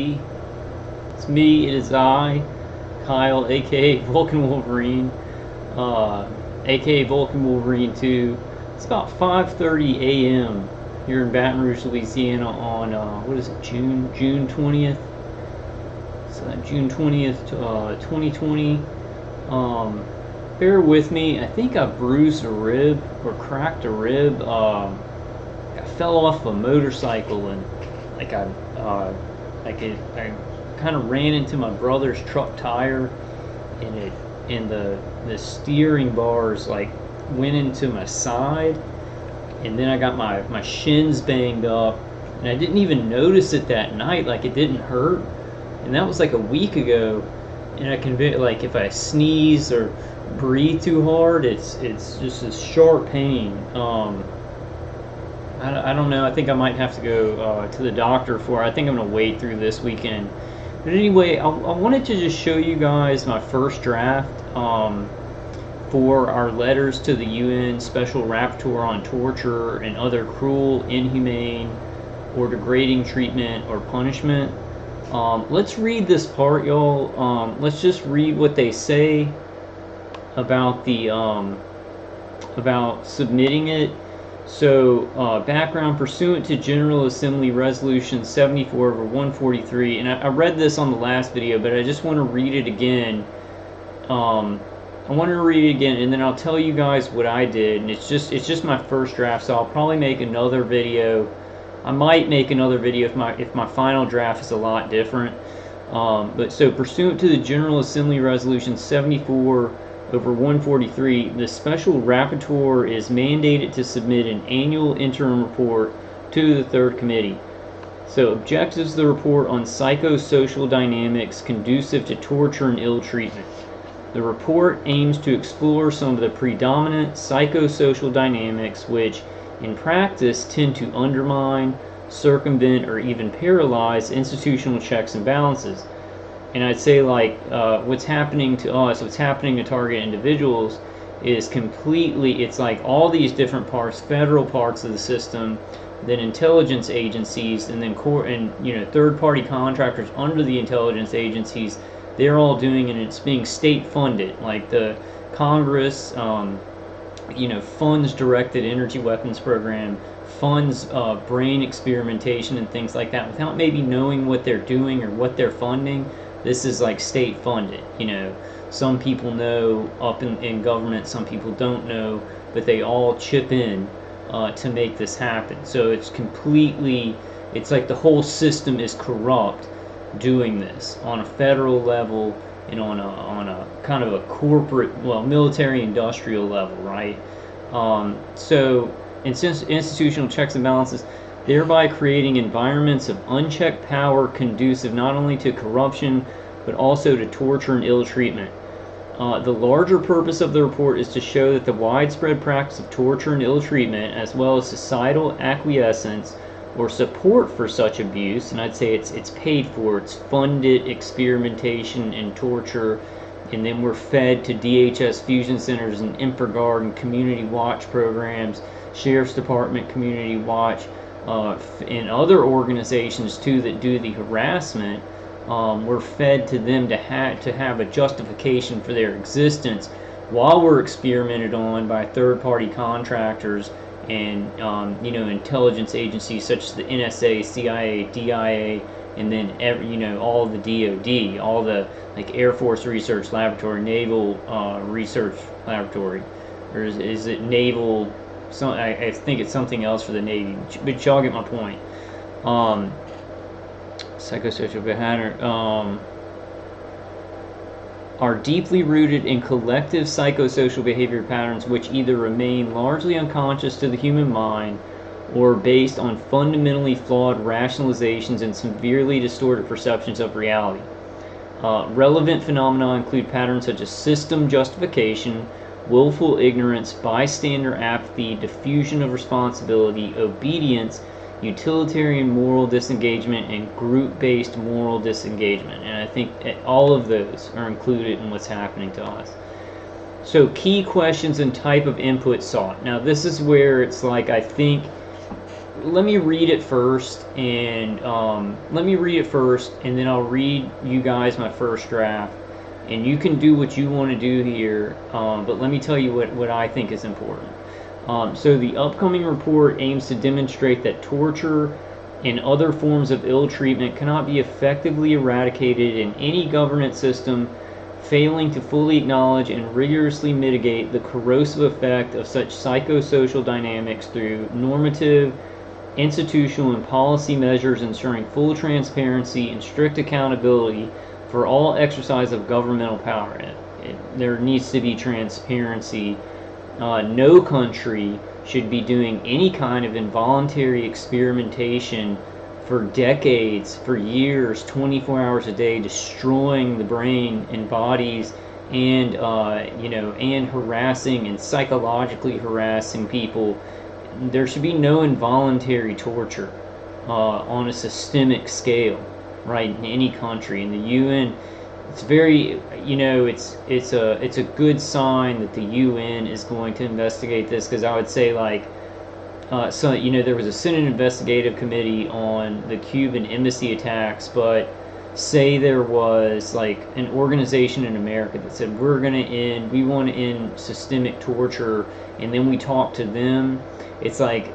It's me, it is I, Kyle, aka Vulcan Wolverine, aka Vulcan Wolverine 2. It's about 5:30 a.m. here in Baton Rouge, Louisiana on, what is it, June 20th? So June 20th, 2020. Bear with me, I think I bruised a rib or cracked a rib. I fell off a motorcycle and like I kind of ran into my brother's truck tire, and the steering bars like went into my side, and then I got my shins banged up, and I didn't even notice it that night, like it didn't hurt, and that was like a week ago, and I can like if I sneeze or breathe too hard, it's just a sharp pain. I don't know. I think I might have to go to the doctor for it. I think I'm going to wait through this weekend. But anyway, I wanted to just show you guys my first draft for our letters to the UN Special Rapporteur on torture and other cruel, inhumane, or degrading treatment or punishment. Let's read this part, y'all. Let's just read what they say about the about submitting it. So, background: pursuant to General Assembly Resolution 74/143, and I read this on the last video, but I just want to read it again. I want to read it again, and then I'll tell you guys what I did. And it's just my first draft, so I'll probably make another video. I might make another video if my final draft is a lot different. But so, pursuant to the General Assembly Resolution 74/143, the Special Rapporteur is mandated to submit an annual interim report to the Third Committee. So, objectives of the report on psychosocial dynamics conducive to torture and ill treatment. The report aims to explore some of the predominant psychosocial dynamics which, in practice, tend to undermine, circumvent, or even paralyze institutional checks and balances. And I'd say, like, what's happening to us, what's happening to target individuals is completely, it's like all these different parts, federal parts of the system, then intelligence agencies, and then third-party contractors under the intelligence agencies, they're all doing, and it's being state funded. Like the Congress, funds directed energy weapons program, funds brain experimentation and things like that without maybe knowing what they're doing or what they're funding. This is like state funded. Some people know up in government, some people don't know, but they all chip in to make this happen. So it's like the whole system is corrupt doing this on a federal level and on a kind of a corporate, military industrial level, right? So institutional checks and balances, thereby creating environments of unchecked power conducive not only to corruption but also to torture and ill treatment. The larger purpose of the report is to show that the widespread practice of torture and ill treatment, as well as societal acquiescence or support for such abuse, and I'd say it's paid for, it's funded experimentation and torture, and then we're fed to DHS fusion centers and InfraGard and community watch programs, Sheriff's Department community watch, and other organizations too that do the harassment. We're fed to them to have a justification for their existence while we're experimented on by third-party contractors and intelligence agencies such as the NSA, CIA, DIA, and then all the DoD, all the like Air Force Research Laboratory, Naval Research Laboratory, or is it Naval? I think it's something else for the Navy, but y'all get my point. Psychosocial behavior are deeply rooted in collective psychosocial behavior patterns which either remain largely unconscious to the human mind or based on fundamentally flawed rationalizations and severely distorted perceptions of reality. Relevant phenomena include patterns such as system justification, willful ignorance, bystander apathy, diffusion of responsibility, obedience, utilitarian moral disengagement, and group-based moral disengagement. And I think all of those are included in what's happening to us. So key questions and type of input sought. Now this is where it's like, I think let me read it first, and then I'll read you guys my first draft, and you can do what you want to do here. But let me tell you what I think is important. So the upcoming report aims to demonstrate that torture and other forms of ill treatment cannot be effectively eradicated in any governance system, failing to fully acknowledge and rigorously mitigate the corrosive effect of such psychosocial dynamics through normative, institutional, and policy measures ensuring full transparency and strict accountability for all exercise of governmental power. There needs to be transparency. No country should be doing any kind of involuntary experimentation for decades, for years, 24 hours a day, destroying the brain and bodies, and and harassing and psychologically harassing people. There should be no involuntary torture on a systemic scale, right, in any country. In the UN, it's very, it's a good sign that the UN is going to investigate this, because I would say, like, there was a Senate investigative committee on the Cuban embassy attacks, but say there was like an organization in America that said we want to end systemic torture, and then we talk to them, it's like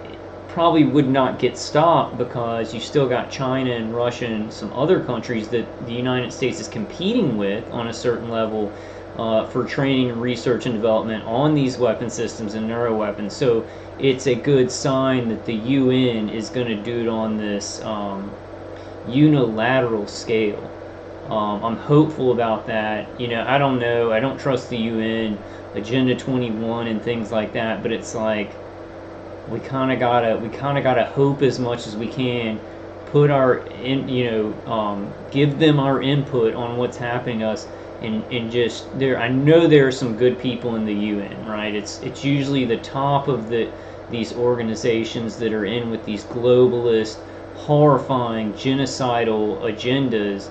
probably would not get stopped, because you still got China and Russia and some other countries that the United States is competing with on a certain level for training and research and development on these weapon systems and neuroweapons. So it's a good sign that the UN is going to do it on this unilateral scale. I'm hopeful about that. I don't know. I don't trust the UN, Agenda 21 and things like that, but it's like we kind of gotta hope as much as we can, put give them our input on what's happening to us, and just there. I know there are some good people in the UN, right? It's usually the top of these organizations that are in with these globalist, horrifying, genocidal agendas.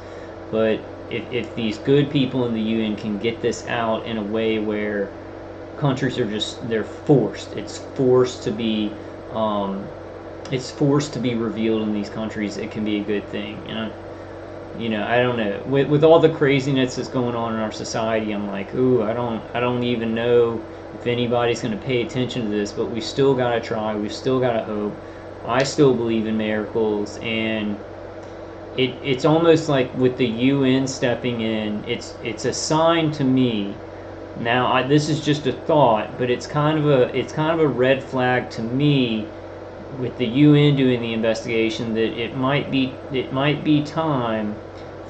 But if these good people in the UN can get this out in a way where countries are they're forced. It's forced to be revealed in these countries. It can be a good thing. And I don't know. With all the craziness that's going on in our society, I'm like, ooh, I don't even know if anybody's going to pay attention to this. But we still gotta try. We still gotta hope. I still believe in miracles, and it's almost like with the UN stepping in, it's a sign to me. Now, this is just a thought, but it's kind of a red flag to me with the UN doing the investigation, that it might be time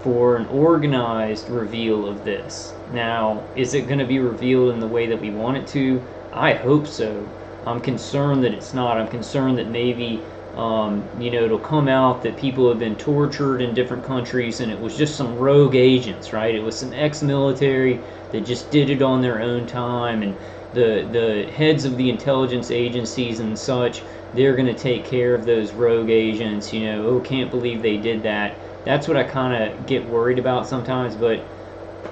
for an organized reveal of this. Now, is it going to be revealed in the way that we want it to? I hope so. I'm concerned that it's not. I'm concerned that maybe it'll come out that people have been tortured in different countries, and it was just some rogue agents, right? It was some ex-military that just did it on their own time, and the heads of the intelligence agencies and such, they're going to take care of those rogue agents. Can't believe they did that. That's what I kind of get worried about sometimes, but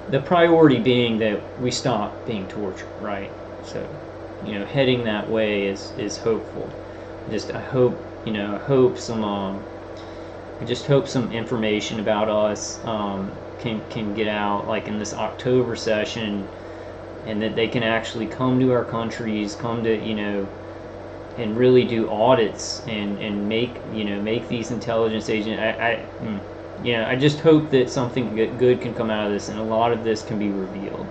the priority being that we stop being tortured, right? So, heading that way is hopeful. I just hope some information about us can get out, like in this October session, and that they can actually come to our countries, and really do audits and make these intelligence agents. I just hope that something good can come out of this, and a lot of this can be revealed,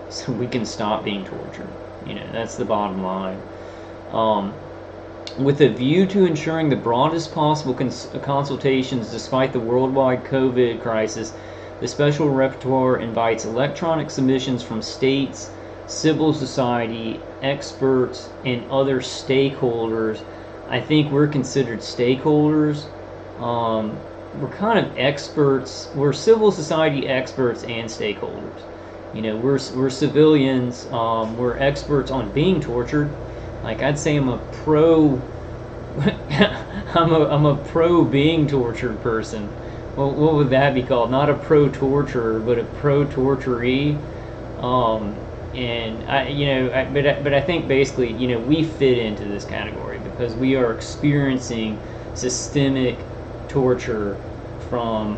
so we can stop being tortured. That's the bottom line. With a view to ensuring the broadest possible consultations despite the worldwide COVID crisis, the Special Rapporteur invites electronic submissions from states, civil society, experts, and other stakeholders. I think we're considered stakeholders. We're kind of experts. We're civil society experts and stakeholders. We're civilians. We're experts on being tortured. Like, I'd say I'm a pro. I'm a pro being tortured person. Well, what would that be called? Not a pro torturer, but a pro torturee. But I think basically, we fit into this category because we are experiencing systemic torture from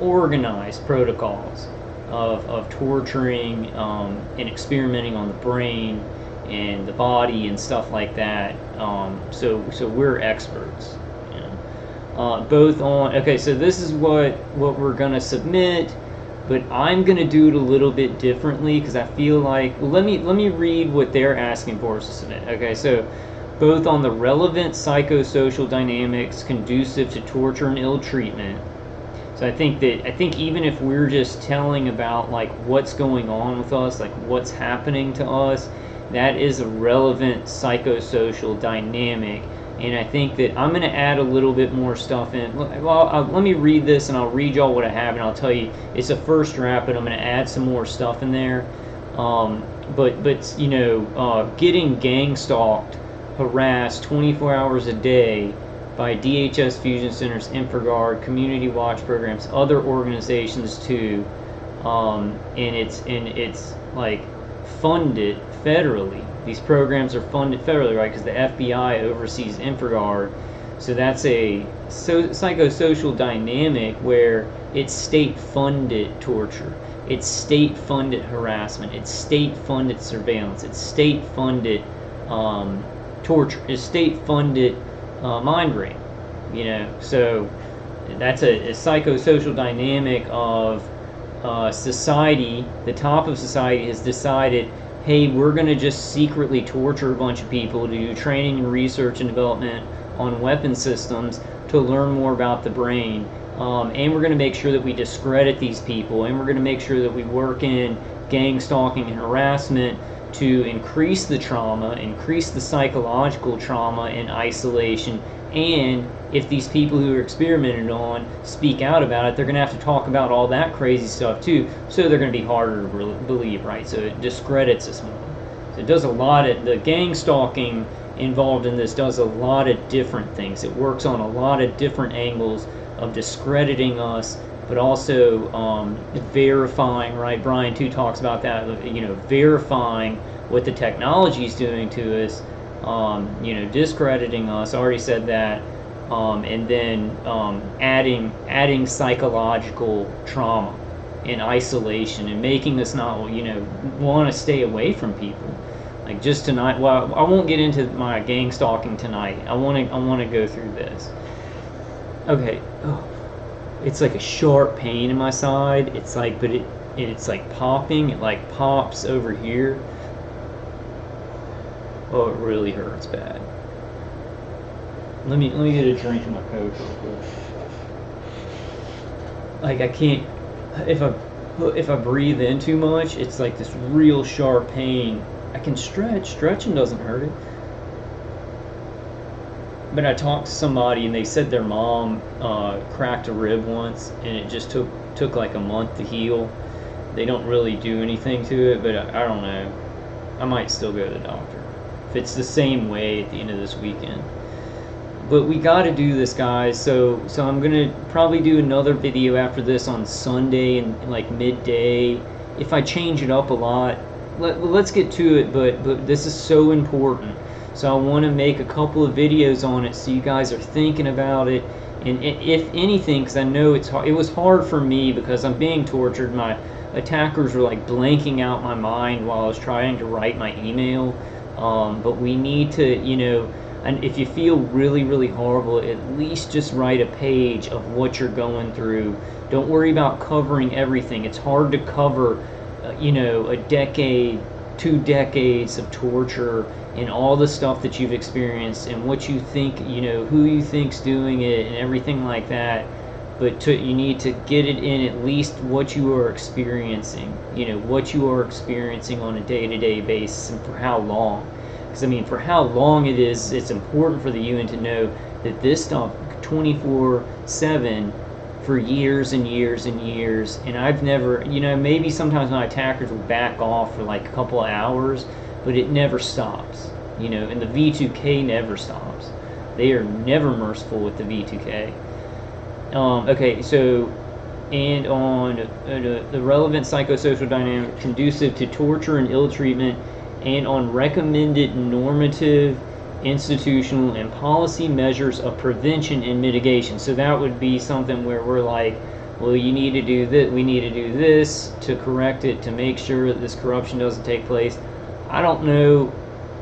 organized protocols of torturing and experimenting on the brain and the body and stuff like that. So we're experts. You know? Both on, okay, so this is what we're gonna submit, but I'm gonna do it a little bit differently because I feel like, well, let me read what they're asking for us to submit. Okay, so both on the relevant psychosocial dynamics conducive to torture and ill treatment. So I think even if we're just telling about like what's going on with us, like what's happening to us, that is a relevant psychosocial dynamic. And I think that I'm going to add a little bit more stuff in. Well, let me read this and I'll read y'all what I have, and I'll tell you it's a first draft, but I'm going to add some more stuff in there. But you know, getting gang stalked, harassed 24 hours a day by DHS fusion centers, InfraGard, community watch programs, other organizations too, and it's like funded federally. These programs are funded federally, right? Because the FBI oversees InfraGard, so that's a psychosocial dynamic where it's state-funded torture, it's state-funded harassment, it's state-funded surveillance, it's state-funded torture, it's state-funded mind rape. You know, so that's a psychosocial dynamic of society. The top of society has decided, hey, we're going to just secretly torture a bunch of people to do training and research and development on weapon systems to learn more about the brain. And we're going to make sure that we discredit these people, and we're going to make sure that we work in gang stalking and harassment to increase the trauma, increase the psychological trauma and isolation. And if these people who are experimented on speak out about it, they're going to have to talk about all that crazy stuff too, so they're going to be harder to believe, right? So it discredits us more. So it does a lot of, the gang stalking involved in this does a lot of different things. It works on a lot of different angles of discrediting us, but also verifying, right? Brian too talks about that, you know, verifying what the technology is doing to us, you know, discrediting us. I already said that, and then adding psychological trauma and isolation and making us not, you know, want to stay away from people. Like just tonight, well, I won't get into my gang stalking tonight. I want to go through this. Okay. Oh. It's like a sharp pain in my side. It's like, but it's like popping. It like pops over here. Oh, it really hurts bad. Let me get a drink of my Coke real quick. Like I can't, if I breathe in too much, it's like this real sharp pain. I can stretch. Stretching doesn't hurt it. But I talked to somebody and they said their mom cracked a rib once, and it just took like a month to heal. They don't really do anything to it, but I don't know. I might still go to the doctor if it's the same way at the end of this weekend. But we got to do this, guys. So I'm gonna probably do another video after this on Sunday and like midday. If I change it up a lot, let's get to it. But this is so important. So I want to make a couple of videos on it so you guys are thinking about it. And if anything, because I know it's hard, it was hard for me because I'm being tortured. My attackers were like blanking out my mind while I was trying to write my email. But we need to, you know, and if you feel really, really horrible, at least just write a page of what you're going through. Don't worry about covering everything. It's hard to cover, you know, a decade, 2 decades of torture and all the stuff that you've experienced and what you think, you know, who you think's doing it and everything like that. But you need to get it in at least what you are experiencing, you know, what you are experiencing on a day-to-day basis and for how long. Because, I mean, for how long it is, it's important for the UN to know that this stuff 24/7 for years and years and years. And I've never, you know, maybe sometimes my attackers will back off for like a couple of hours, but it never stops, you know, and the V2K never stops. They are never merciful with the V2K. Okay, so, and on the relevant psychosocial dynamic conducive to torture and ill treatment, and on recommended normative institutional and policy measures of prevention and mitigation. So that would be something where we're like, well, you need to do this, we need to do this to correct it, to make sure that this corruption doesn't take place. I don't know,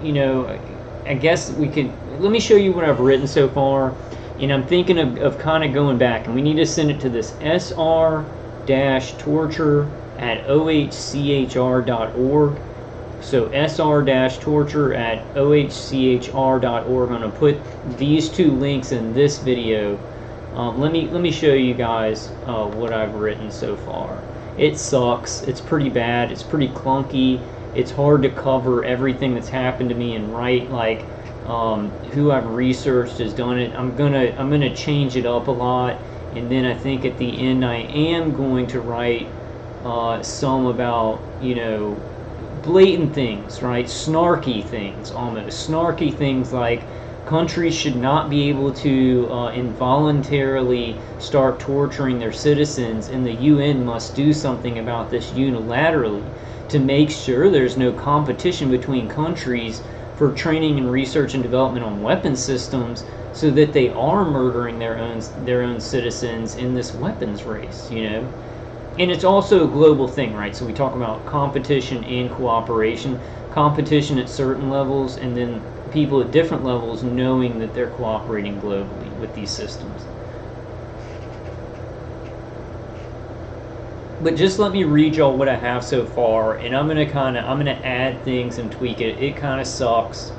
you know, I guess we could, let me show you what I've written so far, and I'm thinking of kind of going back, and we need to send it to this sr-torture@ohchr.org. So sr-torture@ohchr.org. I'm going to put these two links in this video. Let me show you guys what I've written so far. It sucks. It's pretty bad. It's pretty clunky. It's hard to cover everything that's happened to me and write like who I've researched has done it. I'm gonna change it up a lot, and then I think at the end I am going to write some about, you know, blatant things, right? Snarky things, almost snarky things like countries should not be able to involuntarily start torturing their citizens, and the UN must do something about this unilaterally to make sure there's no competition between countries for training and research and development on weapon systems, so that they are murdering their own citizens in this weapons race, you know. And it's also a global thing, right? So we talk about competition and cooperation. Competition at certain levels, and then people at different levels knowing that they're cooperating globally with these systems. But just let me read y'all what I have so far, and I'm gonna add things and tweak it. It kind of sucks.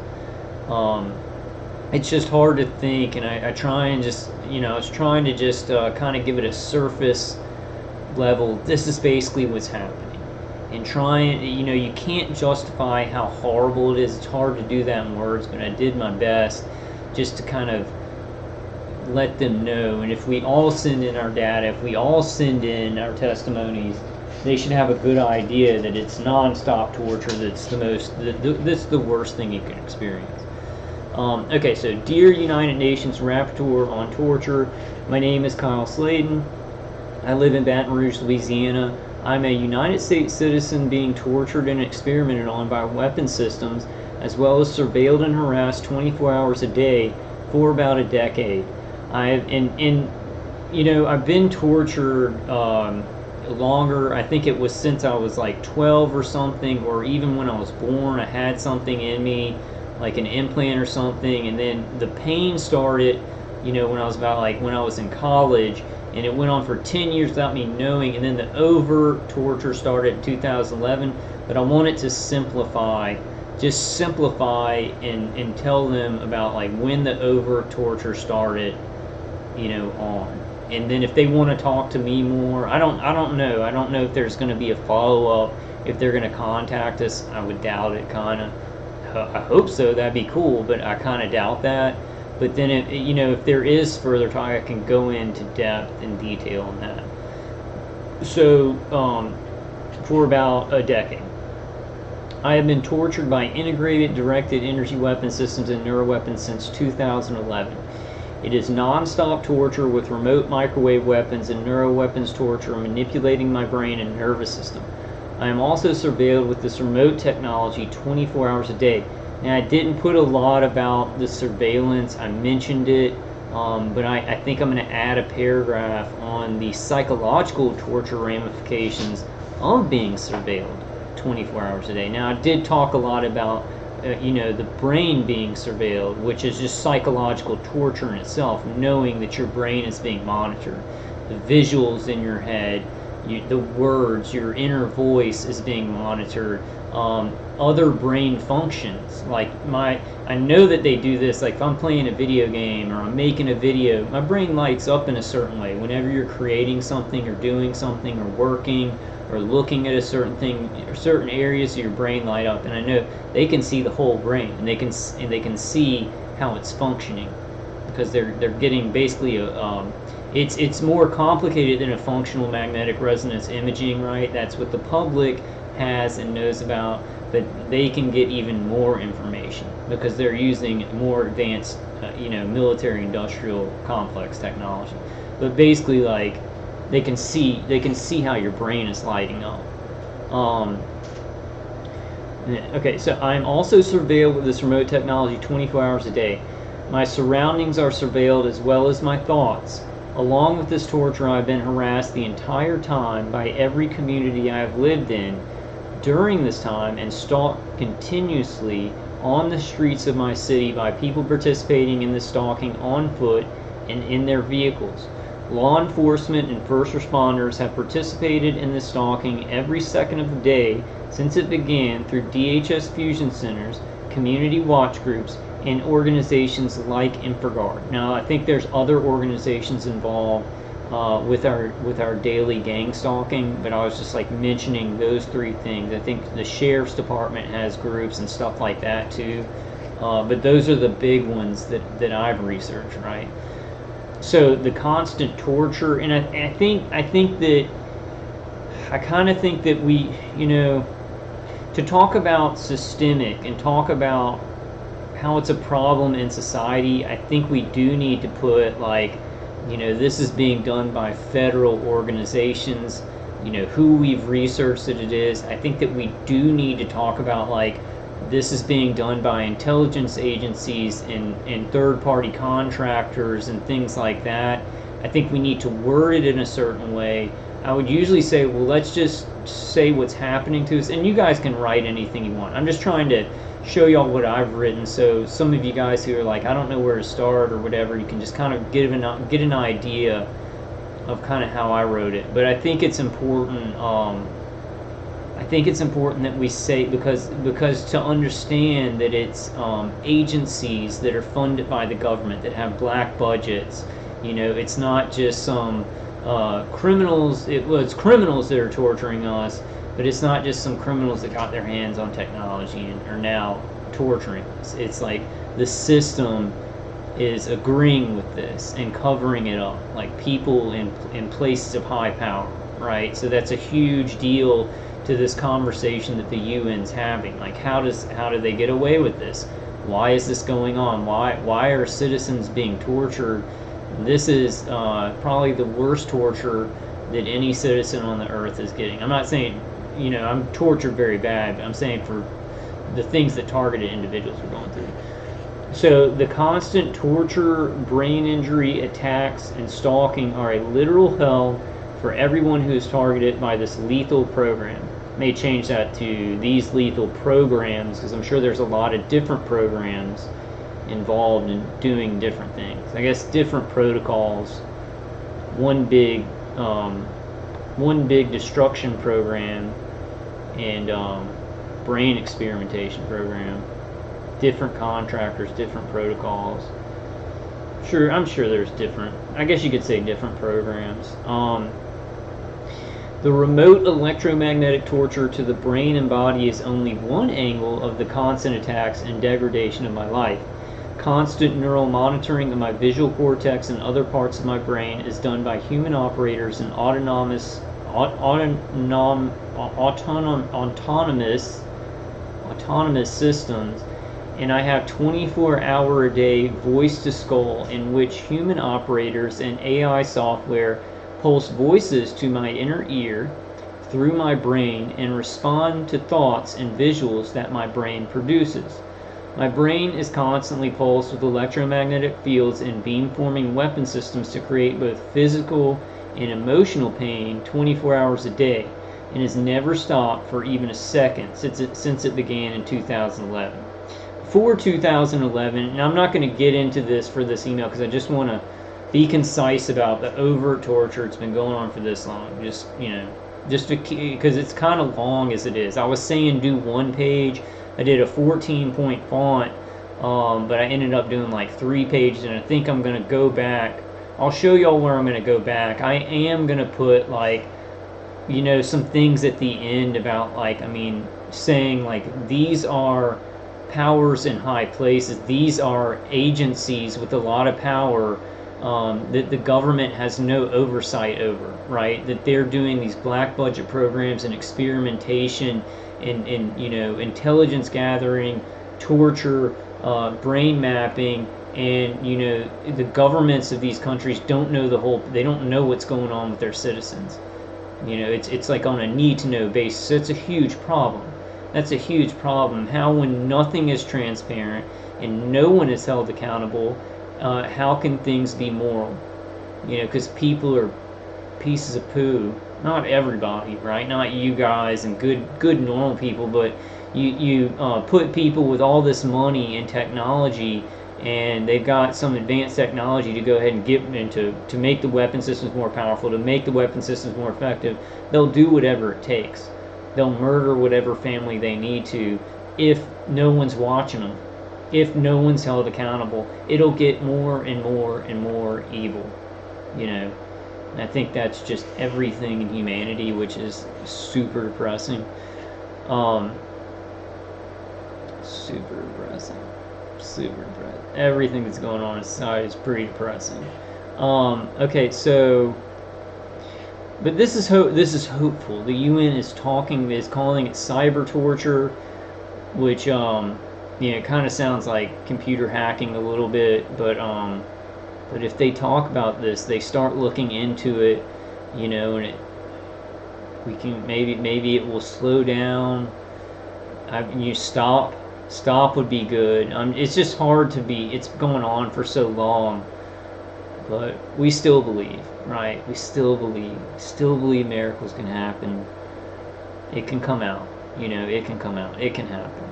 It's just hard to think, and I try and just, you know, I was trying to just kind of give it a surface level. This is basically what's happening, and trying, you know, you can't justify how horrible it is. It's hard to do that in words, but I did my best just to kind of let them know. And if we all send in our data, if we all send in our testimonies, they should have a good idea that it's non-stop torture. That's that's the worst thing you can experience. Okay, so dear United Nations Rapporteur on Torture, my name is Kyle Sladen. I live in Baton Rouge, Louisiana. I'm a United States citizen being tortured and experimented on by weapon systems, as well as surveilled and harassed 24 hours a day for about a decade. I've been tortured longer. I think it was since I was like 12 or something, or even when I was born, I had something in me, like an implant or something, and then the pain started, you know, when I was in college, and it went on for 10 years without me knowing, and then the overt torture started in 2011. But I wanted to simplify and tell them about like when the overt torture started, you know, on. And then if they want to talk to me more, I don't know. I don't know if there's going to be a follow-up, if they're going to contact us. I would doubt it, kind of. I hope so. That'd be cool, but I kind of doubt that. But then, you know, if there is further talk, I can go into depth and detail on that. So, for about a decade, I have been tortured by integrated directed energy weapon systems and neuroweapons since 2011. It is non-stop torture with remote microwave weapons and neuroweapons torture, manipulating my brain and nervous system. I am also surveilled with this remote technology 24 hours a day. Now, I didn't put a lot about the surveillance. I mentioned it, but I think I'm going to add a paragraph on the psychological torture ramifications of being surveilled 24 hours a day. Now, I did talk a lot about you know, the brain being surveilled, which is just psychological torture in itself, knowing that your brain is being monitored. The visuals in your head, the words, your inner voice is being monitored. Other brain functions, like I know that they do this, like if I'm playing a video game or I'm making a video, my brain lights up in a certain way. Whenever you're creating something or doing something or working or looking at a certain thing, or certain areas of your brain light up, and I know they can see the whole brain, and they can see how it's functioning, because they're getting basically it's more complicated than a functional magnetic resonance imaging, right? That's what the public has and knows about, but they can get even more information because they're using more advanced you know, military industrial complex technology. But basically, like, they can see how your brain is lighting up. Okay, so I'm also surveilled with this remote technology 24 hours a day. My surroundings are surveilled as well as my thoughts. Along with this torture, I've been harassed the entire time by every community I have lived in during this time and stalked continuously on the streets of my city by people participating in the stalking on foot and in their vehicles. Law enforcement and first responders have participated in the stalking every second of the day since it began through DHS fusion centers, community watch groups, and organizations like InfraGard. Now, I think there's other organizations involved with our daily gang stalking, but I was just like mentioning those three things. I think the sheriff's department has groups and stuff like that too, but those are the big ones that I've researched, right? So the constant torture, and I kind of think that we, to talk about systemic and talk about how it's a problem in society, I think we do need to put like, this is being done by federal organizations, who we've researched that it is. I think that we do need to talk about like, this is being done by intelligence agencies and third-party contractors and things like that. I think we need to word it in a certain way. I would usually say, well, let's just say what's happening to us, and you guys can write anything you want. I'm just trying to show y'all what I've written, so some of you guys who are like, I don't know where to start or whatever, you can just kind of get an idea of kind of how I wrote it. But I think it's important. That we say, because to understand that it's agencies that are funded by the government that have black budgets. It's not just some criminals. It's criminals that are torturing us, but it's not just some criminals that got their hands on technology and are now torturing us. It's like the system is agreeing with this and covering it up, like people in places of high power, right? So that's a huge deal to this conversation that the UN's having. Like, how do they get away with this? Why is this going on? Why are citizens being tortured? This is probably the worst torture that any citizen on the earth is getting. I'm not saying, I'm tortured very bad, but I'm saying for the things that targeted individuals are going through. So the constant torture, brain injury, attacks, and stalking are a literal hell for everyone who is targeted by this lethal program. May change that to these lethal programs, because I'm sure there's a lot of different programs involved in doing different things. I guess different protocols. One big destruction program and brain experimentation program. Different contractors, different protocols. I'm sure there's different. I guess you could say different programs. The remote electromagnetic torture to the brain and body is only one angle of the constant attacks and degradation of my life. Constant neural monitoring of my visual cortex and other parts of my brain is done by human operators in autonomous systems, and I have 24-hour-a-day voice-to-skull in which human operators and AI software pulse voices to my inner ear through my brain and respond to thoughts and visuals that my brain produces. My brain is constantly pulsed with electromagnetic fields and beam-forming weapon systems to create both physical and emotional pain 24 hours a day, and has never stopped for even a second since it began in 2011. Before 2011, and I'm not going to get into this for this email because I just want to be concise about the overt torture. It's been going on for this long. Just because it's kind of long as it is. I was saying do one page. I did a 14-point font, but I ended up doing like 3 pages, and I think I'm going to go back. I'll show y'all where I'm going to go back. I am going to put like, some things at the end about saying like these are powers in high places. These are agencies with a lot of power that the government has no oversight over, right? That they're doing these black budget programs and experimentation and intelligence gathering, torture, brain mapping, and the governments of these countries don't know they don't know what's going on with their citizens. It's like on a need to know basis. So it's a huge problem. That's a huge problem. How, when nothing is transparent and no one is held accountable, how can things be moral? Because people are pieces of poo. Not everybody, right? Not you guys and good normal people, but you put people with all this money and technology, and they've got some advanced technology to go ahead and get into to make the weapon systems more powerful, to make the weapon systems more effective. They'll do whatever it takes. They'll murder whatever family they need to if no one's watching them, if no one's held accountable. It'll get more and more and more evil, And I think that's just everything in humanity, which is super depressing. Super depressing. Super depressing. Everything that's going on in society is pretty depressing. Okay, so, but this is hopeful. The UN is calling it cyber torture, which it kind of sounds like computer hacking a little bit, but if they talk about this, they start looking into it, and we can maybe it will slow down. Stop would be good. It's just hard to be. It's going on for so long, but we still believe, right? We still believe miracles can happen. It can come out. It can come out. It can happen.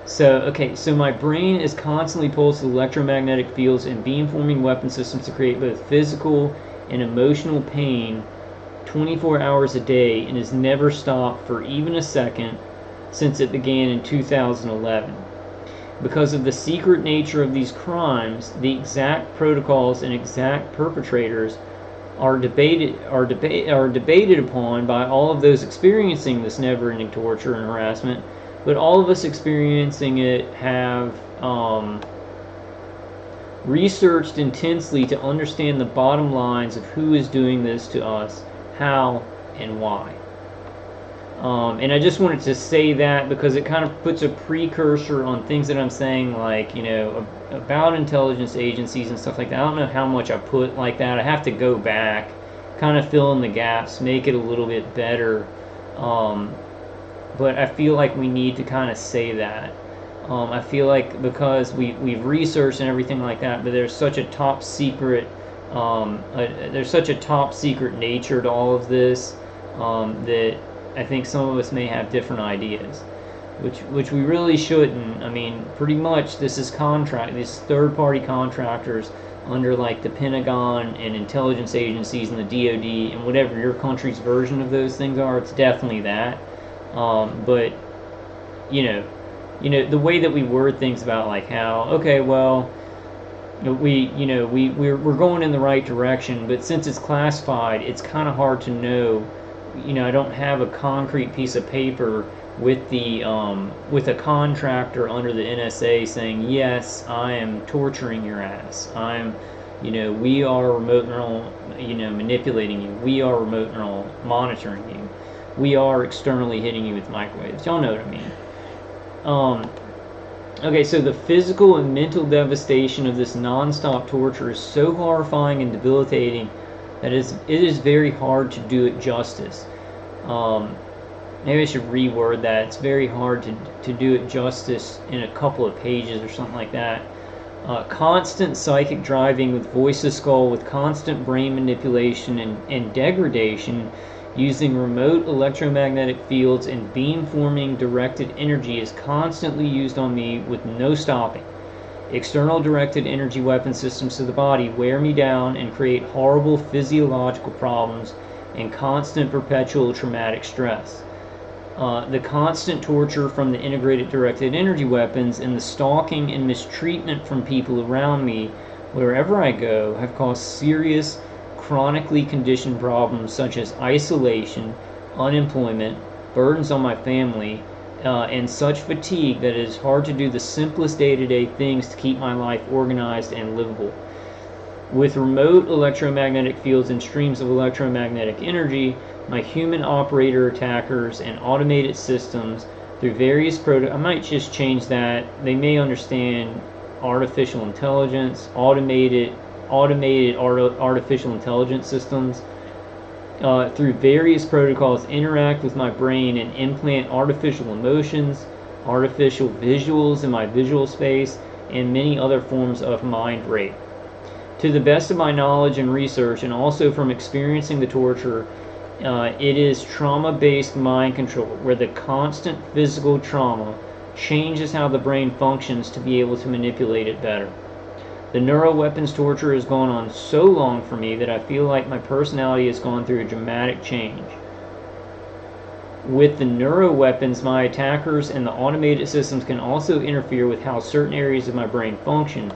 So my brain is constantly pulsed with electromagnetic fields and beam-forming weapon systems to create both physical and emotional pain 24 hours a day, and has never stopped for even a second since it began in 2011. Because of the secret nature of these crimes, the exact protocols and exact perpetrators are debated upon by all of those experiencing this never-ending torture and harassment. But all of us experiencing it have researched intensely to understand the bottom lines of who is doing this to us, how, and why. And I just wanted to say that because it kind of puts a precursor on things that I'm saying, like, about intelligence agencies and stuff like that. I don't know how much I put like that. I have to go back, kind of fill in the gaps, make it a little bit better. But I feel like we need to kind of say that. I feel like because we've researched and everything like that, but there's such a top secret nature to all of this that I think some of us may have different ideas, which we really shouldn't. I mean, pretty much this is these third-party contractors under like the Pentagon and intelligence agencies and the DoD and whatever your country's version of those things are. It's definitely that. But the way that we word things about like how, okay, well, we're going in the right direction, but since it's classified, it's kind of hard to know. I don't have a concrete piece of paper with a contractor under the NSA saying, yes, I am torturing your ass. We are remote neural, manipulating you. We are remote neural monitoring you. We are externally hitting you with microwaves. Y'all know what I mean. Okay, so the physical and mental devastation of this non-stop torture is so horrifying and debilitating that it is very hard to do it justice. Maybe I should reword that. It's very hard to do it justice in a couple of pages or something like that. Constant psychic driving with voices skull, with constant brain manipulation and degradation using remote electromagnetic fields and beam-forming directed energy is constantly used on me with no stopping. External directed energy weapon systems to the body wear me down and create horrible physiological problems and constant perpetual traumatic stress. The constant torture from the integrated directed energy weapons and the stalking and mistreatment from people around me wherever I go have caused serious chronically conditioned problems such as isolation, unemployment, burdens on my family, and such fatigue that it is hard to do the simplest day-to-day things to keep my life organized and livable. With remote electromagnetic fields and streams of electromagnetic energy, my human operator attackers and automated systems through various I might just change that. They may understand artificial intelligence, automated artificial intelligence systems, through various protocols, interact with my brain and implant artificial emotions, artificial visuals in my visual space, and many other forms of mind rape. To the best of my knowledge and research, and also from experiencing the torture, it is trauma-based mind control, where the constant physical trauma changes how the brain functions to be able to manipulate it better. The neuroweapons torture has gone on so long for me that I feel like my personality has gone through a dramatic change. With the neuroweapons, my attackers and the automated systems can also interfere with how certain areas of my brain function,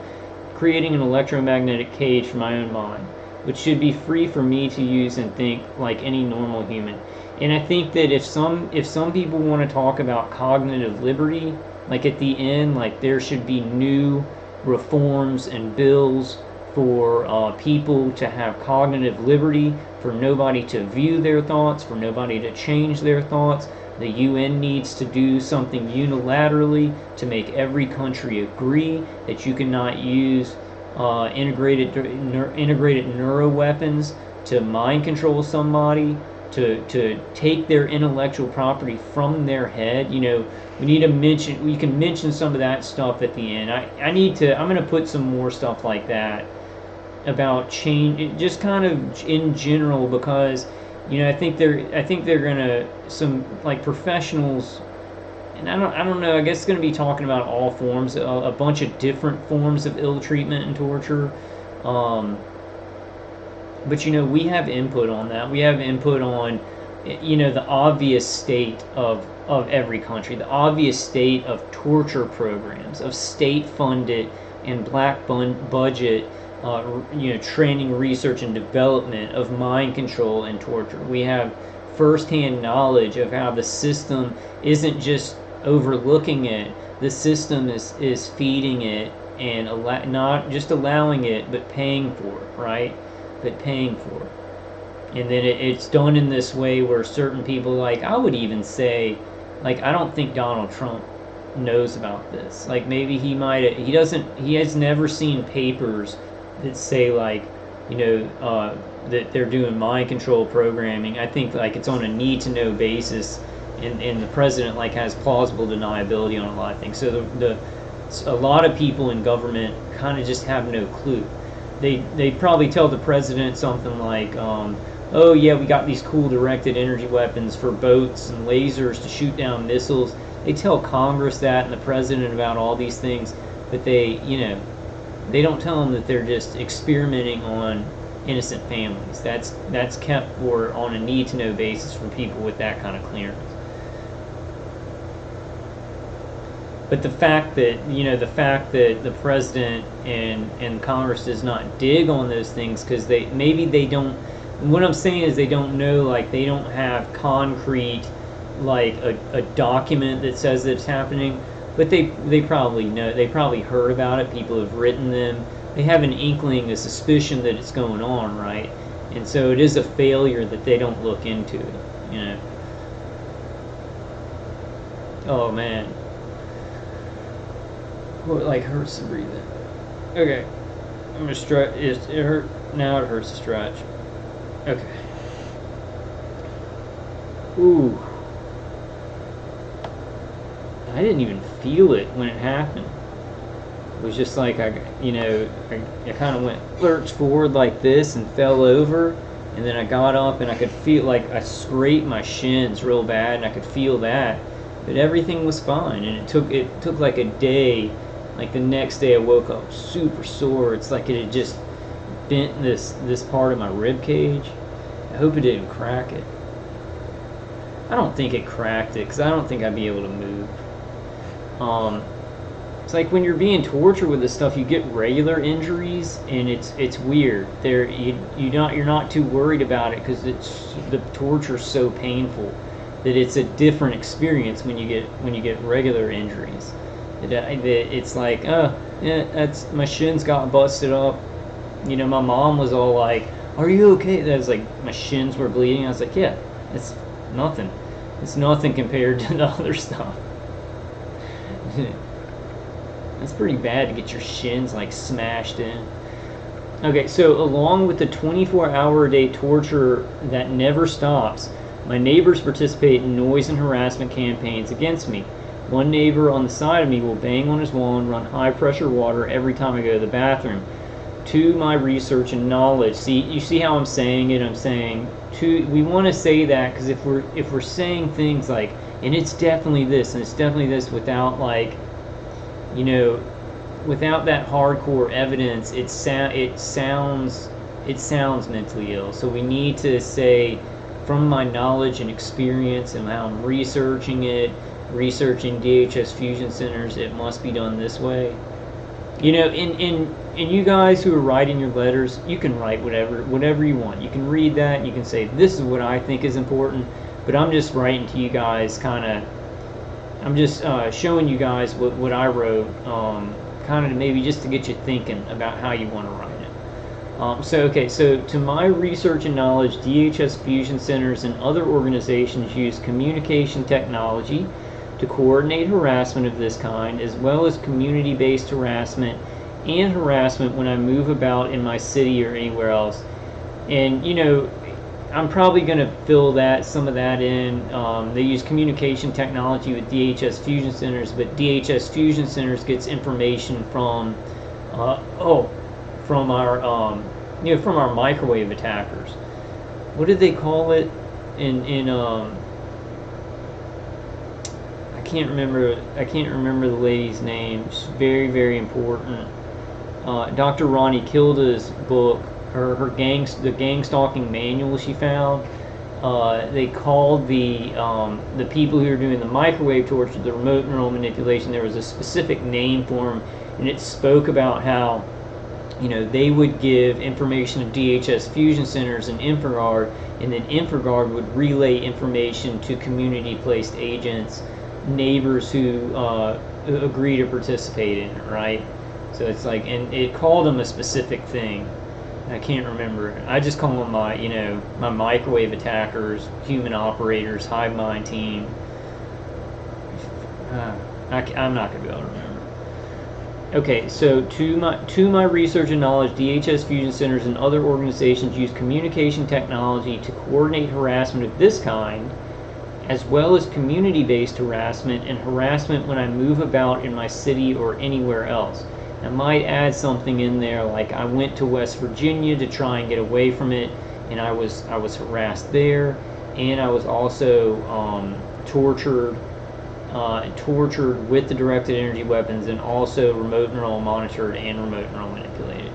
creating an electromagnetic cage for my own mind, which should be free for me to use and think like any normal human. And I think that if some people want to talk about cognitive liberty, like at the end, like there should be new reforms and bills for people to have cognitive liberty, for nobody to view their thoughts, for nobody to change their thoughts. The UN needs to do something unilaterally to make every country agree that you cannot use integrated neuroweapons to mind control somebody, to take their intellectual property from their head. You know, we need to mention, we can mention some of that stuff at the end. I'm going to put some more stuff like that about change, just kind of in general, because, you know, I think they're gonna, some like professionals, and I don't know, I guess it's gonna be talking about all forms, a bunch of different forms of ill treatment and torture. But you know, we have input on that. We have input on, you know, the obvious state of every country, the obvious state of torture programs, of state-funded and black budget, you know, training, research, and development of mind control and torture. We have firsthand knowledge of how the system isn't just overlooking it, the system is feeding it and not just allowing it, but paying for it, right? But paying for it. And then it's done in this way where certain people, like, I would even say, like, I don't think Donald Trump knows about this. Like, maybe he has never seen papers that say, like, you know, that they're doing mind control programming. I think, like, it's on a need-to-know basis, and the president, like, has plausible deniability on a lot of things. So a lot of people in government kind of just have no clue. They probably tell the president something like, oh yeah, we got these cool directed energy weapons for boats and lasers to shoot down missiles. They tell Congress that and the president about all these things, but they don't tell them that they're just experimenting on innocent families. That's kept for on a need-to-know basis for people with that kind of clearance. But the fact that the president and Congress does not dig on those things because they don't. What I'm saying is they don't know, like, they don't have concrete, like, a document that says that it's happening. But they probably know. They probably heard about it. People have written them. They have an inkling, a suspicion that it's going on, right? And so it is a failure that they don't look into it, you know. Oh man. Well, it like hurts to breathe in. Okay. I'm gonna stretch. It hurt. Now it hurts to stretch. Okay. Ooh. I didn't even feel it when it happened. It was just like I kind of went lurched forward like this and fell over, and then I got up and I could feel, like, I scraped my shins real bad and I could feel that, but everything was fine. And it took like a day. Like the next day I woke up super sore. It's like it had just bent this part of my rib cage. I hope it didn't crack it. I don't think it cracked it because I don't think I'd be able to move. It's like when you're being tortured with this stuff, you get regular injuries, and it's weird. You're not too worried about it because the torture's so painful that it's a different experience when you get regular injuries. It's like, oh, yeah, that's my shins got busted up. You know, my mom was all like, "Are you okay?" That was like my shins were bleeding. I was like, "Yeah, it's nothing. It's nothing compared to the other stuff." It's pretty bad to get your shins like smashed in. Okay, so along with the 24-hour-a-day torture that never stops, my neighbors participate in noise and harassment campaigns against me. One neighbor on the side of me will bang on his wall and run high-pressure water every time I go to the bathroom. To my research and knowledge, see, you see how I'm saying it? I'm saying we want to say that because if we're saying things like, and it's definitely this and it's definitely this without like, you know, without that hardcore evidence, it sounds mentally ill. So we need to say, from my knowledge and experience and how I'm researching DHS fusion centers, it must be done this way. You know, and you guys who are writing your letters, you can write whatever you want. You can read that, you can say, this is what I think is important, but I'm just writing to you guys I'm just showing you guys what I wrote, kind of maybe just to get you thinking about how you want to write it. So to my research and knowledge, DHS fusion centers and other organizations use communication technology to coordinate harassment of this kind, as well as community-based harassment and harassment when I move about in my city or anywhere else. And, you know, I'm probably going to fill some of that in. They use communication technology with DHS fusion centers, but DHS fusion centers gets information from from our microwave attackers. What did they call it in I can't remember the lady's name. She's very, very important. Dr. Ronnie Kilda's book, the gang stalking manual she found. They called the people who were doing the microwave torture, the remote neural manipulation. There was a specific name for them, and it spoke about how, you know, they would give information to DHS fusion centers and InfraGard, and then InfraGard would relay information to community-placed agents, neighbors who agree to participate in it, right? So it's like, and it called them a specific thing. I can't remember. I just call them my microwave attackers, human operators, hive mind team. I'm not gonna be able to remember. Okay, so to my research and knowledge, DHS fusion centers and other organizations use communication technology to coordinate harassment of this kind, as well as community-based harassment and harassment when I move about in my city or anywhere else. I might add something in there like I went to West Virginia to try and get away from it, and I was harassed there, and I was also tortured with the directed energy weapons, and also remote neural monitored and remote neural manipulated,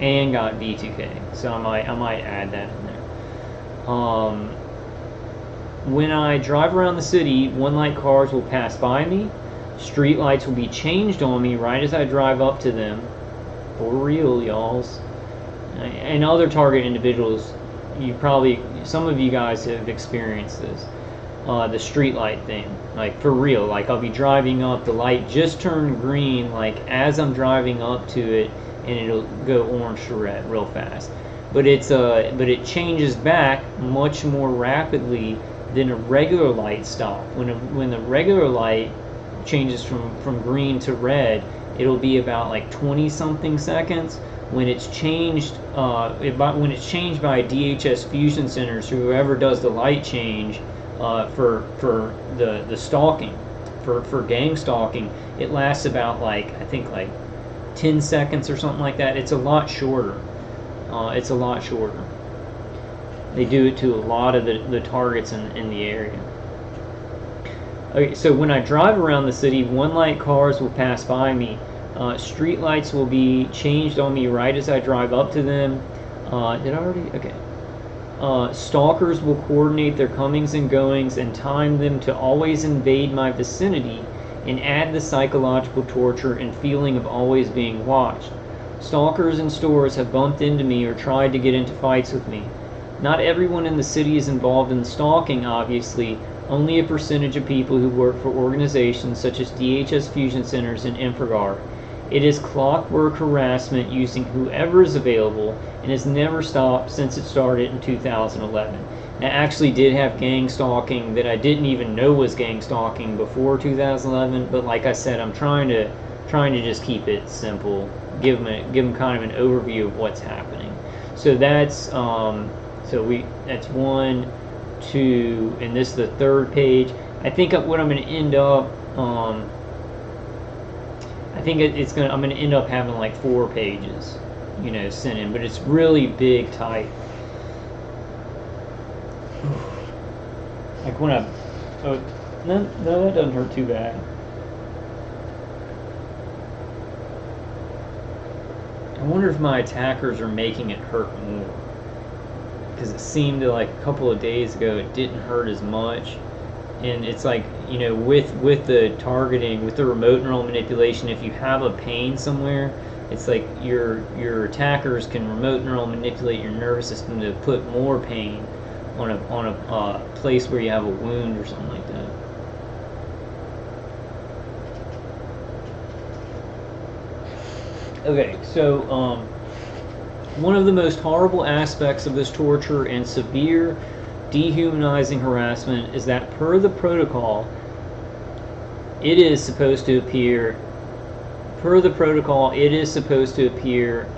and got V2K. So I might add that in there. When I drive around the city, one-light cars will pass by me. Street lights will be changed on me right as I drive up to them. For real, y'alls. And other target individuals, some of you guys have experienced this. The street light thing. Like, for real. Like, I'll be driving up, the light just turned green, like, as I'm driving up to it, and it'll go orange to red real fast. But it changes back much more rapidly than a regular light stop. When the regular light changes from green to red, it'll be about like 20-something seconds. When it's changed by DHS fusion centers, whoever does the light change for the stalking, for gang stalking, it lasts about like, I think like 10 seconds or something like that. It's a lot shorter. They do it to a lot of the targets in the area. Okay, so when I drive around the city, one-light cars will pass by me. Street lights will be changed on me right as I drive up to them. Did I already? Okay. Stalkers will coordinate their comings and goings and time them to always invade my vicinity and add the psychological torture and feeling of always being watched. Stalkers in stores have bumped into me or tried to get into fights with me. Not everyone in the city is involved in stalking, obviously. Only a percentage of people who work for organizations such as DHS fusion centers and InfraGard. It is clockwork harassment using whoever is available and has never stopped since it started in 2011. I actually did have gang stalking that I didn't even know was gang stalking before 2011, but like I said, I'm trying to just keep it simple. give them kind of an overview of what's happening. So that's that's 1, 2, and this is the third page. I think what I'm going to end up, I think I'm going to end up having like 4 pages, sent in, but it's really big type. Like when no, that doesn't hurt too bad. I wonder if my attackers are making it hurt more, because it seemed to, like a couple of days ago, it didn't hurt as much. And it's like, with the targeting, with the remote neural manipulation, if you have a pain somewhere, it's like your attackers can remote neural manipulate your nervous system to put more pain on a place where you have a wound or something like that. Okay, so one of the most horrible aspects of this torture and severe dehumanizing harassment is that, per the protocol, it is supposed to appear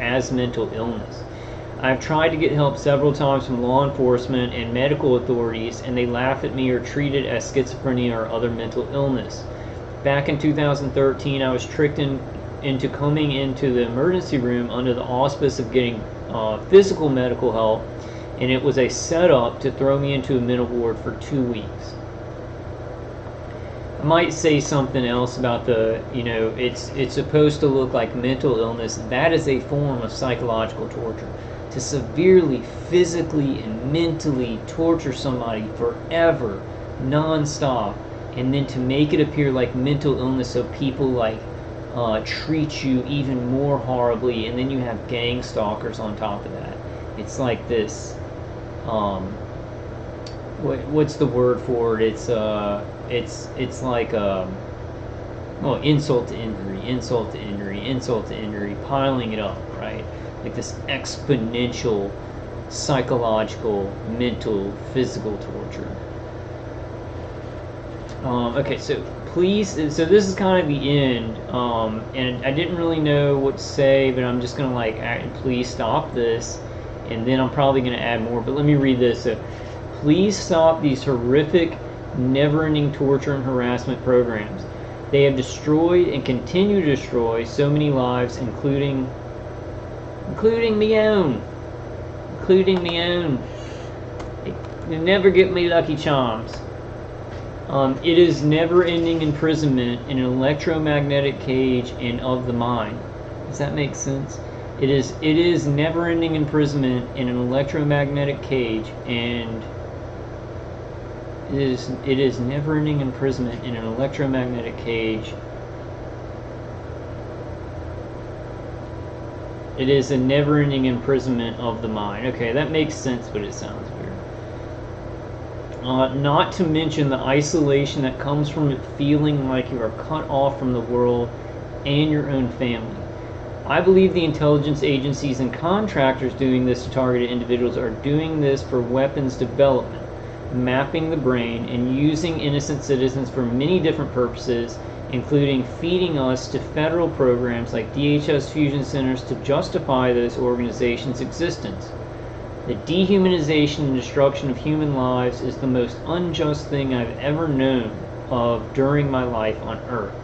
as mental illness. I've tried to get help several times from law enforcement and medical authorities, and they laugh at me or treat it as schizophrenia or other mental illness. Back in 2013, I was tricked into coming into the emergency room under the auspice of getting physical medical help, and it was a setup to throw me into a mental ward for 2 weeks. I might say something else about it's supposed to look like mental illness. That is a form of psychological torture. To severely, physically, and mentally torture somebody forever, non-stop, and then to make it appear like mental illness so people treat you even more horribly, and then you have gang stalkers on top of that. It's like this, what's the word for it? It's like insult to injury, insult to injury, insult to injury, piling it up, right? Like this exponential psychological, mental, physical torture. Okay, so this is kind of the end, and I didn't really know what to say, but I'm just gonna please stop this, and then I'm probably gonna add more, but let me read this. So, please stop these horrific, never-ending torture and harassment programs. They have destroyed and continue to destroy so many lives, including my own. They never get me Lucky Charms. It is never-ending imprisonment in an electromagnetic cage and of the mind. Does that make sense? It is never-ending imprisonment in an electromagnetic cage, and it is never-ending imprisonment in an electromagnetic cage. It is a never-ending imprisonment of the mind. Okay, that makes sense, but it sounds weird. Not to mention the isolation that comes from it feeling like you are cut off from the world and your own family. I believe the intelligence agencies and contractors doing this to targeted individuals are doing this for weapons development, mapping the brain, and using innocent citizens for many different purposes, including feeding us to federal programs like DHS fusion centers to justify those organizations' existence. The dehumanization and destruction of human lives is the most unjust thing I've ever known of during my life on Earth.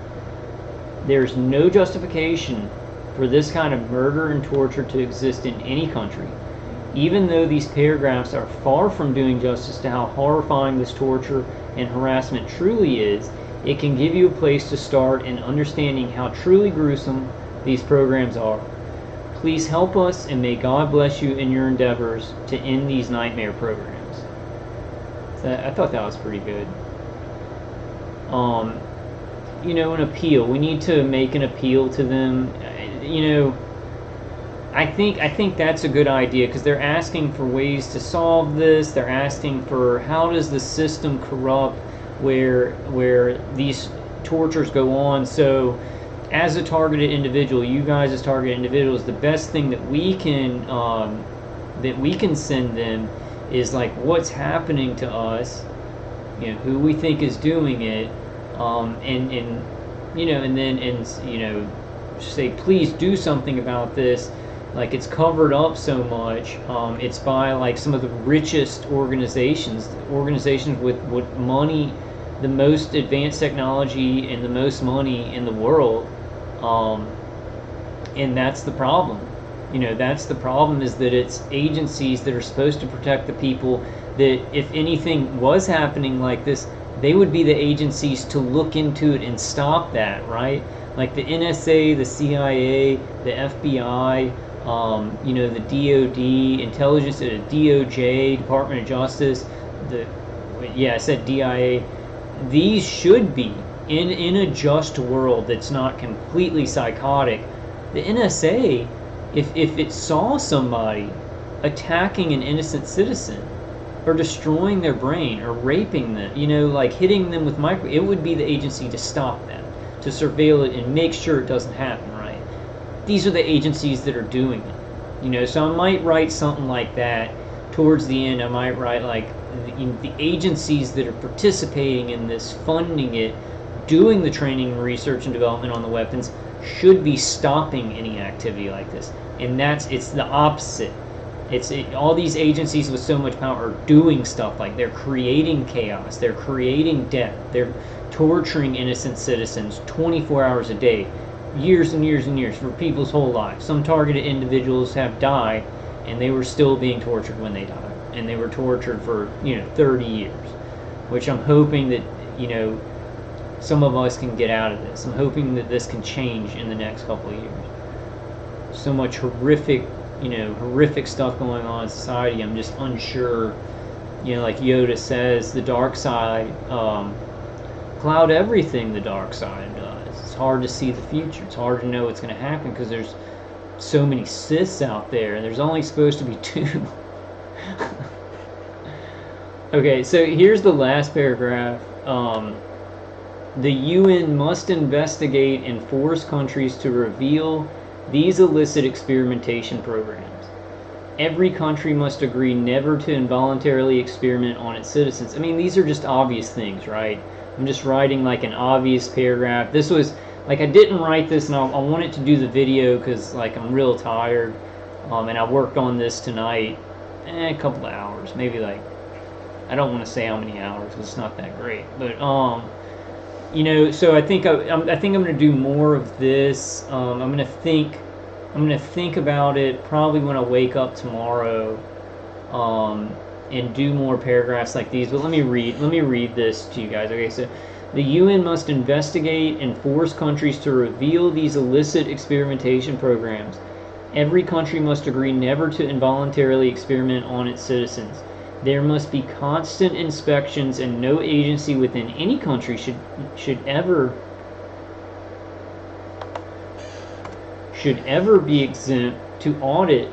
There's no justification for this kind of murder and torture to exist in any country. Even though these paragraphs are far from doing justice to how horrifying this torture and harassment truly is, it can give you a place to start in understanding how truly gruesome these programs are. Please help us, and may God bless you in your endeavors to end these nightmare programs. So I thought that was pretty good. An appeal. We need to make an appeal to them. I think that's a good idea, because they're asking for ways to solve this. They're asking for how does the system corrupt where these tortures go on. So as a targeted individual, you guys as targeted individuals, the best thing that we can send them is like what's happening to us, who we think is doing it, and then say, please do something about this. Like, it's covered up so much. It's by like some of the richest organizations with money, the most advanced technology and the most money in the world. And that's the problem. That's the problem, is that it's agencies that are supposed to protect the people, that if anything was happening like this, they would be the agencies to look into it and stop that, right? Like the NSA, the CIA, the FBI, the DOD, intelligence, DOJ, Department of Justice, I said DIA. These should be, in a just world that's not completely psychotic, the NSA, if it saw somebody attacking an innocent citizen, or destroying their brain, or raping them, like hitting them with it would be the agency to stop that, to surveil it and make sure it doesn't happen, right? These are the agencies that are doing it. So I might write something like that towards the end. I might write like the agencies that are participating in this, funding it, doing the training, research, and development on the weapons, should be stopping any activity like this. And it's the opposite. All these agencies with so much power are doing stuff like they're creating chaos, they're creating death, they're torturing innocent citizens 24 hours a day, years and years and years, for people's whole lives. Some targeted individuals have died, and they were still being tortured when they died, and they were tortured for 30 years, which I'm hoping that some of us can get out of this. I'm hoping that this can change in the next couple of years. So much horrific stuff going on in society. I'm just unsure. Like Yoda says, the dark side cloud everything the dark side does. It's hard to see the future. It's hard to know what's going to happen because there's so many Siths out there, and there's only supposed to be 2. Okay, so here's the last paragraph. The UN must investigate and force countries to reveal these illicit experimentation programs. Every country must agree never to involuntarily experiment on its citizens. I mean, these are just obvious things, right? I'm just writing like an obvious paragraph. This was, like, I didn't write this, and I wanted to do the video because, like, I'm real tired. And I worked on this tonight, a couple of hours, maybe, like, I don't want to say how many hours because it's not that great. But, so I think I'm going to do more of this. I'm going to think about it probably when I wake up tomorrow, and do more paragraphs like these. But let me read this to you guys. Okay, so the UN must investigate and force countries to reveal these illicit experimentation programs. Every country must agree never to involuntarily experiment on its citizens. There must be constant inspections, and no agency within any country should ever be exempt to audit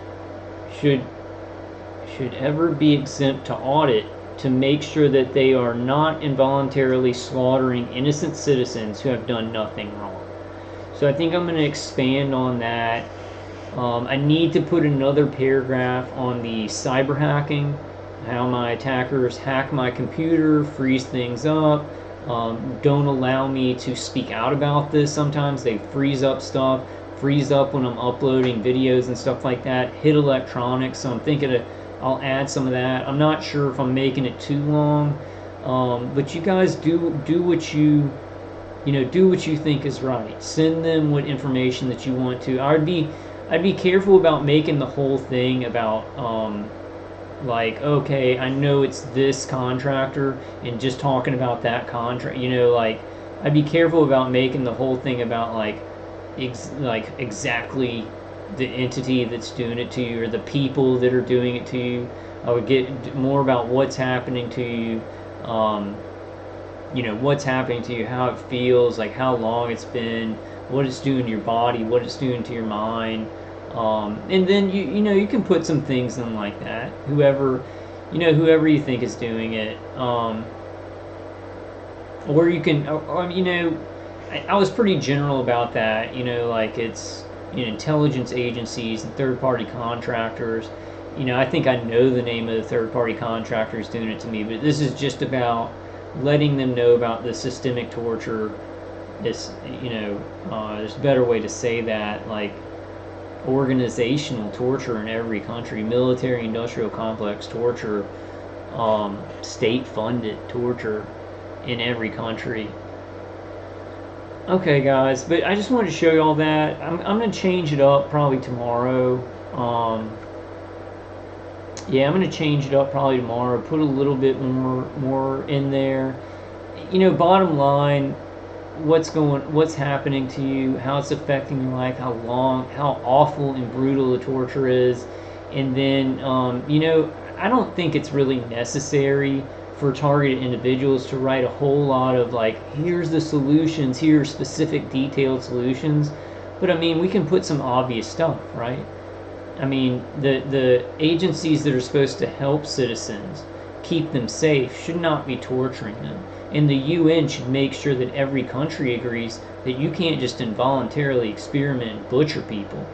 to make sure that they are not involuntarily slaughtering innocent citizens who have done nothing wrong. So I think I'm going to expand on that. I need to put another paragraph on the cyber hacking, how my attackers hack my computer, freeze things up, don't allow me to speak out about this. Sometimes they freeze up stuff, freeze up when I'm uploading videos and stuff like that, hit electronics. So I'm thinking I'll add some of that. I'm not sure if I'm making it too long, but you guys do what you do what you think is right. Send them what information that you want to. I'd be careful about making the whole thing about like, okay, I know it's this contractor, and just talking about that contract. Like, I'd be careful about making the whole thing about like exactly the entity that's doing it to you, or the people that are doing it to you. I would get more about what's happening to you, what's happening to you, how it feels, like how long it's been, what it's doing to your body, what it's doing to your mind. And then you can put some things in like that, whoever you think is doing it, or you can, I was pretty general about that, like it's intelligence agencies and third-party contractors. I think I know the name of the third-party contractors doing it to me, but this is just about letting them know about the systemic torture this, there's a better way to say that, like organizational torture in every country, military industrial complex torture, state funded torture in every country. Okay, guys, but I just wanted to show you all that. I'm going to change it up probably tomorrow. Yeah, I'm going to change it up probably tomorrow. Put a little bit more in there. Bottom line, what's happening to you, how it's affecting your life, how awful and brutal the torture is, and then I don't think it's really necessary for targeted individuals to write a whole lot of like, here's the solutions, here's specific detailed solutions. But I mean, we can put some obvious stuff, right? I mean, the agencies that are supposed to help citizens, keep them safe, should not be torturing them. And the UN should make sure that every country agrees that you can't just involuntarily experiment and butcher people.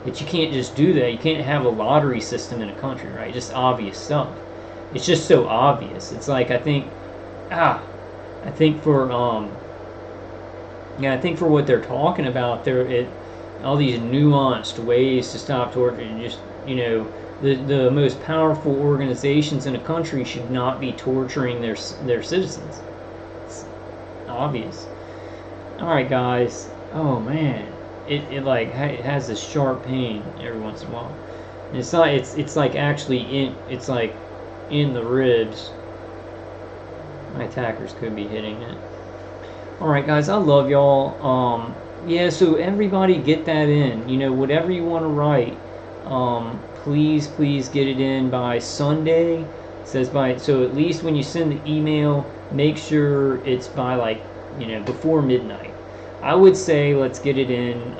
That you can't just do that. You can't have a lottery system in a country, right? Just obvious stuff. It's just so obvious. It's like, I think for what they're talking about, all these nuanced ways to stop torture, and just, the most powerful organizations in a country should not be torturing their citizens. It's obvious. All right, guys. Oh man, it has this sharp pain every once in a while. And it's not. It's like actually it's like in the ribs. My attackers could be hitting it. All right, guys. I love y'all. Yeah. So everybody get that in. Whatever you want to write. Please get it in by Sunday. It says so at least when you send the email, make sure it's by before midnight. I would say let's get it in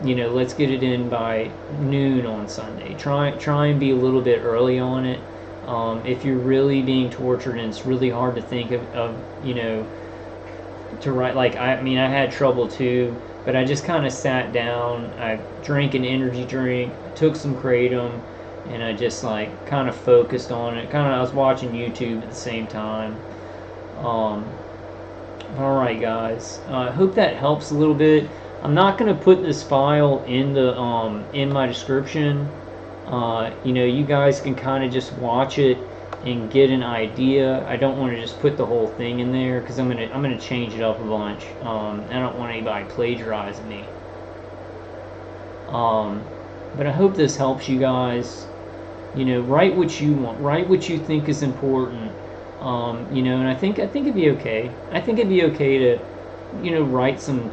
let's get it in by noon on Sunday. Try and be a little bit early on it. If you're really being tortured and it's really hard to think of to write, I had trouble too, but I just kind of sat down, I drank an energy drink, took some kratom, and I just kind of focused on it. I was watching YouTube at the same time. Alright guys, I hope that helps a little bit. I'm not going to put this file in my description. You guys can kind of just watch it and get an idea. I don't want to just put the whole thing in there because I'm gonna change it up a bunch. I don't want anybody plagiarizing me. But I hope this helps you guys. Write what you want. Write what you think is important. And I think it'd be okay. I think it'd be okay to, write some,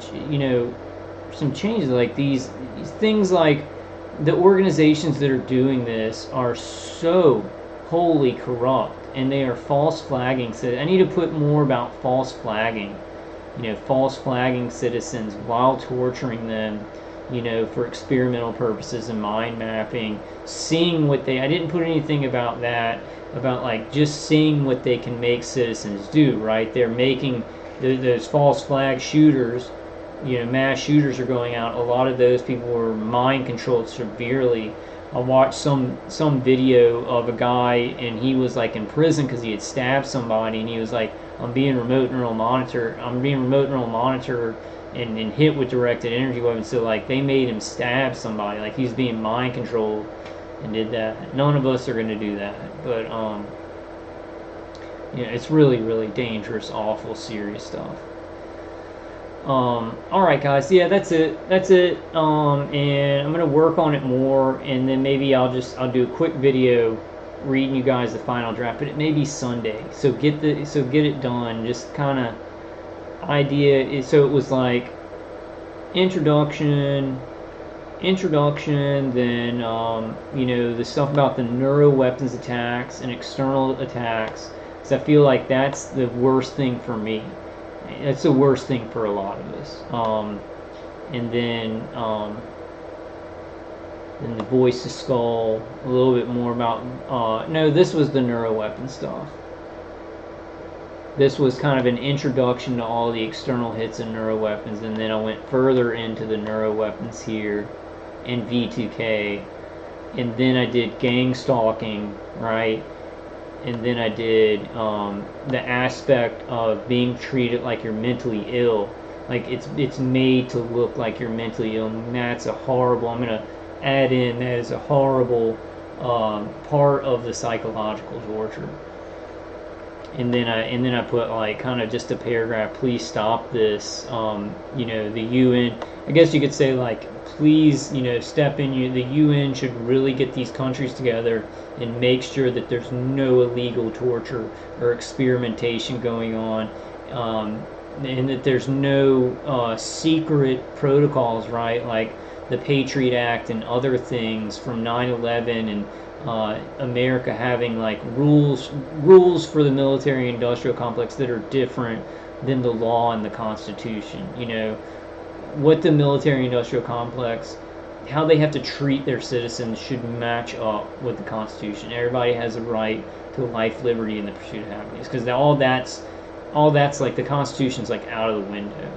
some changes like these things. Like the organizations that are doing this are so wholly corrupt, and they are false flagging. So I need to put more about false flagging. False flagging citizens while torturing them. For experimental purposes and mind mapping, seeing what I didn't put anything about that, about just seeing what they can make citizens do, right? They're making those false flag shooters, mass shooters are going out. A lot of those people were mind controlled severely. I watched some video of a guy, and he was in prison because he had stabbed somebody, and he was like, I'm being remote neural monitored and hit with directed energy weapons. So they made him stab somebody, he's being mind controlled, and did that. None of us are going to do that, but it's really, really dangerous, awful, serious stuff. Alright guys, yeah, that's it, and I'm going to work on it more, and then maybe I'll do a quick video reading you guys the final draft, but it may be Sunday, so get it done. Just kind of idea is, so it was introduction, then the stuff about the neuroweapons attacks and external attacks, because I feel like that's the worst thing for me. That's the worst thing for a lot of us. And then the voice to skull, a little bit more about no, this was the neuroweapon stuff. This was kind of an introduction to all the external hits and neuroweapons, and then I went further into the neuroweapons here in V2K, and then I did gang stalking, right? And then I did the aspect of being treated like you're mentally ill. Like it's made to look like you're mentally ill, and that's a horrible. I'm gonna add in that is a horrible part of the psychological torture. And then I put like kind of just a paragraph. Please stop this. You know, the UN. I guess you could say like, please, you know, step in. The UN should really get these countries together and make sure that there's no illegal torture or experimentation going on, and that there's no secret protocols, right? Like the Patriot Act and other things from 9/11 and America having like rules for the military-industrial complex that are different than the law and the Constitution. You know, what the military-industrial complex, how they have to treat their citizens should match up with the Constitution. Everybody has a right to life, liberty, and the pursuit of happiness, because all that's like the Constitution's like out of the window.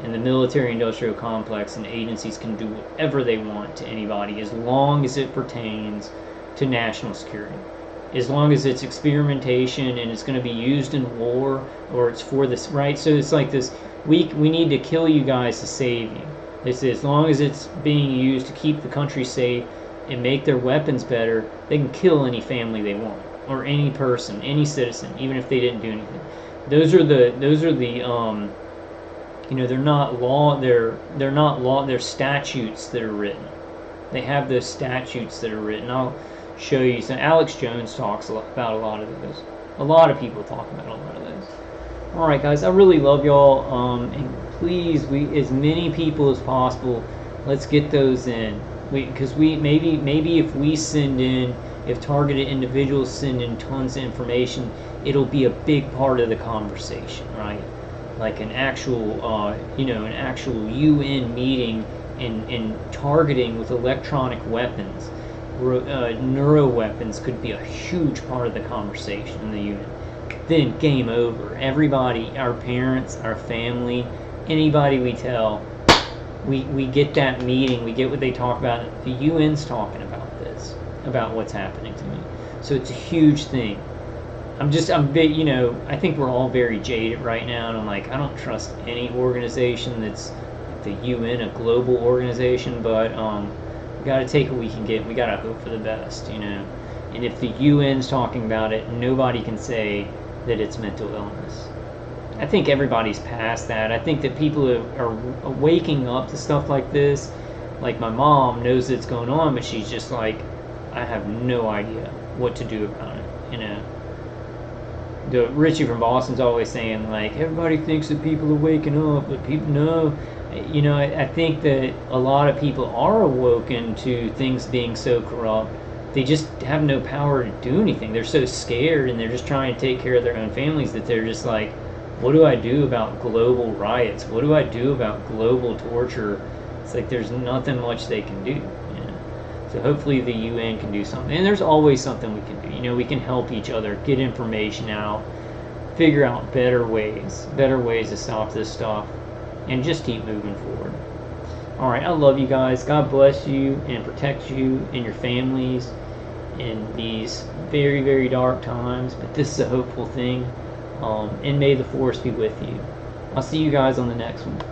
And the military-industrial complex and agencies can do whatever they want to anybody as long as it pertains to national security. As long as it's experimentation and it's going to be used in war, or it's for this, right? So it's like this, we need to kill you guys to save you. This is, as long as it's being used to keep the country safe and make their weapons better, they can kill any family they want, or any person, any citizen, even if they didn't do anything. Those are the you know, they're not law, they're statutes that are written. They have those statutes that are written. I'll show you some. Alex Jones talks about a lot of those. A lot of people talk about a lot of those. Alright guys, I really love y'all, and please, as many people as possible, let's get those in. Because maybe if we send in, if targeted individuals send in tons of information, it'll be a big part of the conversation, right? Like an actual, you know, an actual UN meeting and targeting with electronic weapons, neuro weapons could be a huge part of the conversation in the UN. Then game over. Everybody, our parents, our family, anybody we tell, we get that meeting, we get what they talk about. The UN's talking about this, about what's happening to me. So it's a huge thing. You know, I think we're all very jaded right now, and I'm like, I don't trust any organization that's the UN, a global organization, but we got to take what we can get. We got to hope for the best, you know. And if the UN's talking about it, nobody can say that it's mental illness. I think everybody's past that. I think that people are waking up to stuff like this. Like my mom knows it's going on, but she's just like, I have no idea what to do about it, you know. Richie from Boston's always saying, like, everybody thinks that people are waking up, but people know. You know, I think that a lot of people are awoken to things being so corrupt. They just have no power to do anything. They're so scared, and they're just trying to take care of their own families, that they're just like, what do I do about global riots? What do I do about global torture? It's like there's nothing much they can do. So hopefully the UN can do something. And there's always something we can do. You know, we can help each other, get information out, figure out better ways to stop this stuff, and just keep moving forward. Alright, I love you guys. God bless you and protect you and your families in these very, very dark times. But this is a hopeful thing. And may the force be with you. I'll see you guys on the next one.